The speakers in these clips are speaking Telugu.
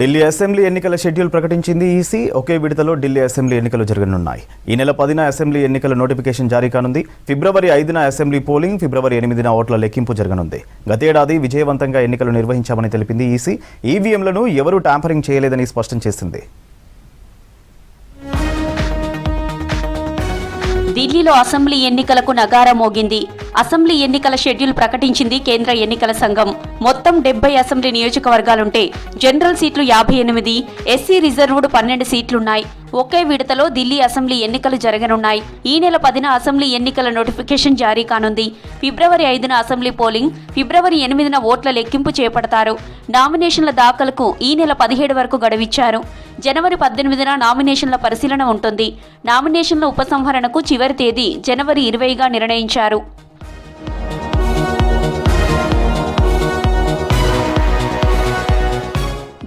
ఢిల్లీ అసెంబ్లీ ఎన్నికల షెడ్యూల్ ప్రకటించింది ఈసీ. ఒకే విడతలో ఢిల్లీ అసెంబ్లీ ఎన్నికలు జరగనున్నాయి. ఈ నెల 10న అసెంబ్లీ ఎన్నికల నోటిఫికేషన్ జారీ కానుంది. ఫిబ్రవరి 5న అసెంబ్లీ పోలింగ్, ఫిబ్రవరి 8న ఓట్ల లెక్కింపు జరగనుంది. గతేడాది విజయవంతంగా ఎన్నికలు నిర్వహించామని తెలిపింది ఈసీ. ఈవీఎంలను ఎవరూ ట్యాంపరింగ్ చేయలేదని స్పష్టం చేసింది. ఢిల్లీలో అసెంబ్లీ ఎన్నికలకు నగారా మోగింది. అసెంబ్లీ ఎన్నికల షెడ్యూల్ ప్రకటించింది కేంద్ర ఎన్నికల సంఘం. మొత్తం 70 అసెంబ్లీ నియోజకవర్గాలుంటే జనరల్ సీట్లు 58, ఎస్సీ రిజర్వ్డ్ 12 సీట్లున్నాయి. ఒకే విడతలో ఢిల్లీ అసెంబ్లీ ఎన్నికలు జరగనున్నాయి. ఈ నెల 10న అసెంబ్లీ ఎన్నికల నోటిఫికేషన్ జారీ కానుంది. ఫిబ్రవరి 5న అసెంబ్లీ పోలింగ్, ఫిబ్రవరి 8న ఓట్ల లెక్కింపు చేపడతారు. నామినేషన్ల దాఖలకు ఈ నెల 17 వరకు గడువిచ్చారు. జనవరి 18న నామినేషన్ల పరిశీలన ఉంటుంది. నామినేషన్ల ఉపసంహరణకు చివరి తేదీ జనవరి 20గా నిర్ణయించారు.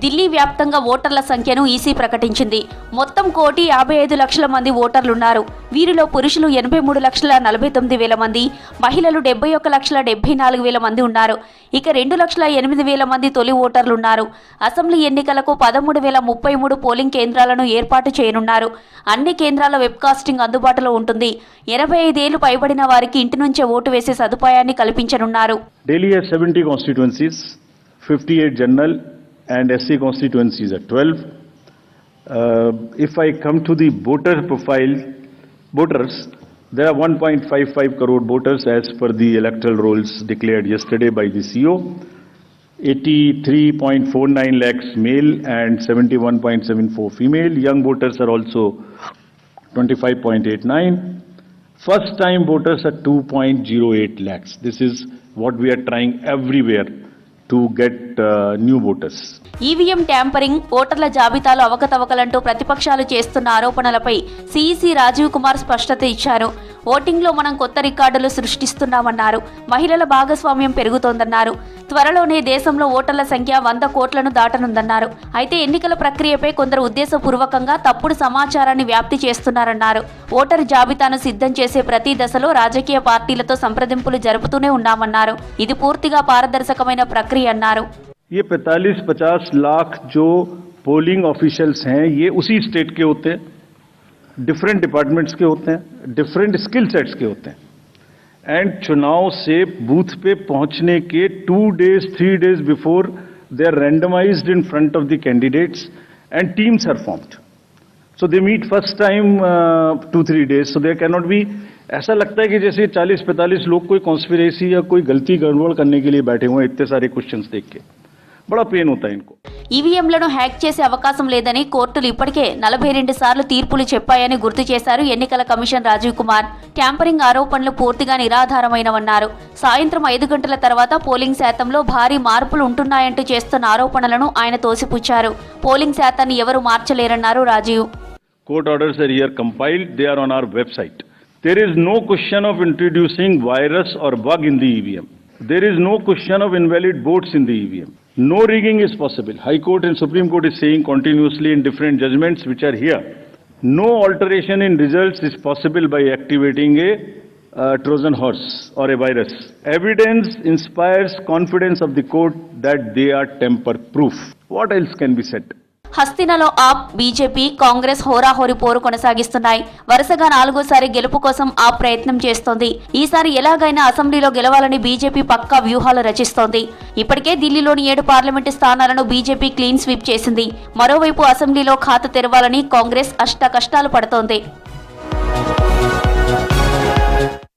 ఢిల్లీ వ్యాప్తంగా ఓటర్ల సంఖ్యను ఈసీ ప్రకటించింది. మొత్తం 1,55,00,000 మంది ఓటర్లున్నారు. వీరిలో పురుషులు 83,49,000 మంది, మహిళలు 71,74,000 మంది ఉన్నారు. ఇక 2,08,000 మంది తొలి ఓటర్లున్నారు. అసెంబ్లీ ఎన్నికలకు 13,033 పోలింగ్ కేంద్రాలను ఏర్పాటు చేయనున్నారు. అన్ని కేంద్రాల వెబ్కాస్టింగ్ అందుబాటులో ఉంటుంది. 85 ఏళ్లు పైబడిన వారికి ఇంటి నుంచే ఓటు వేసే సదుపాయాన్ని కల్పించనున్నారు. Delhi has 70 constituencies, 58 general and SC constituencies are 12. If I come to the voter profile, voters, there are 1.55 crore voters as per the electoral rolls declared yesterday by the CO. 83.49 lakhs male and 71.74 female. Young voters are also 25.89. First time voters are 2.08 lakhs. This is what we are trying everywhere to get new voters. EVM tampering, ఓటర్ల జాబితాలో అవకతవకలంటూ ప్రతిపక్షాలు చేస్తున్న ఆరోపణలపై సీఈసీ రాజీవ్ కుమార్ స్పష్టత ఇచ్చారు. ఓటింగ్లో మనం కొత్త రికార్డులు సృష్టిస్తున్నామన్నారు. మహిళల భాగస్వామ్యం పెరుగుతోందన్నారు. త్వరలోనే దేశంలో ఓటర్ల సంఖ్య 100 కోట్లను దాటనుందన్నారు. అయితే ఎన్నికల ప్రక్రియపై కొందరు ఉద్దేశపూర్వకంగా తప్పుడు సమాచారాన్ని వ్యాప్తి చేస్తున్నారన్నారు. ఓటరు జాబితాను సిద్ధం చేసే ప్రతి దశలో రాజకీయ పార్టీలతో సంప్రదింపులు జరుపుతూనే ఉన్నామన్నారు. ఇది పూర్తిగా పారదర్శకమైన ప్రక్రియ అన్నారు. ये 45-50 लाख जो पोलिंग ऑफिशियल्स हैं ये उसी स्टेट के होते हैं, डिफरेंट डिपार्टमेंट्स के होते हैं, डिफरेंट स्किल सेट्स के होते हैं. एंड चुनाव से बूथ पे पहुंचने के 2 days 3 days before they are randomized in front of the candidates and teams are formed. So they meet first time 2-3 days. So there cannot be, ऐसा लगता है कि जैसे 40-45 लोग कोई कॉन्स्पिरेसी या कोई गलती गड़बड़ करने के लिए बैठे हुए हैं. इतने सारे क्वेश्चंस देख के बड़ा पेन होता है इनको. ఈవీఎంలను హ్యాక్ చేసే అవకాశం లేదని కోర్టులు ఇప్పటికే 42 సార్లు తీర్పులు చెప్పాయని గుర్తు చేశారు ఎన్నికల కమిషన్ రాజీవ్ కుమార్. ట్యాంపరింగ్ ఆరోపణలు పూర్తిగా నిరాధారమైనవన్నారు. సాయంత్రం 5 గంటల తర్వాత పోలింగ్ శాతంలో భారీ మార్పులు ఉంటున్నాయంటూ చేస్తున్న ఆరోపణలను ఆయన తోసిపుచ్చారు. పోలింగ్ శాతాన్ని ఎవరు మార్చలేరన్నారు Rajiv. Court orders are here compiled. They are on our website. There is no question of introducing virus or bug in the EVM. There is no question of invalid votes in the EVM. No rigging is possible. High Court and Supreme Court is saying continuously in different judgments which are here. No alteration in results is possible by activating a Trojan horse or a virus. Evidence inspires confidence of the court that they are tamper-proof. What else can be said? హస్తినలో ఆప్, బీజేపీ, కాంగ్రెస్ హోరాహోరీ పోరు కొనసాగిస్తున్నాయి. వరుసగా 4వసారి గెలుపు కోసం ఆప్ ప్రయత్నం చేస్తోంది. ఈసారి ఎలాగైనా అసెంబ్లీలో గెలవాలని బీజేపీ పక్కా వ్యూహాలు రచిస్తోంది. ఇప్పటికే ఢిల్లీలోని 7 పార్లమెంటు స్థానాలను బీజేపీ క్లీన్ స్వీప్ చేసింది. మరోవైపు అసెంబ్లీలో ఖాతా తెరవాలని కాంగ్రెస్ అష్ట కష్టాలు పడుతోంది.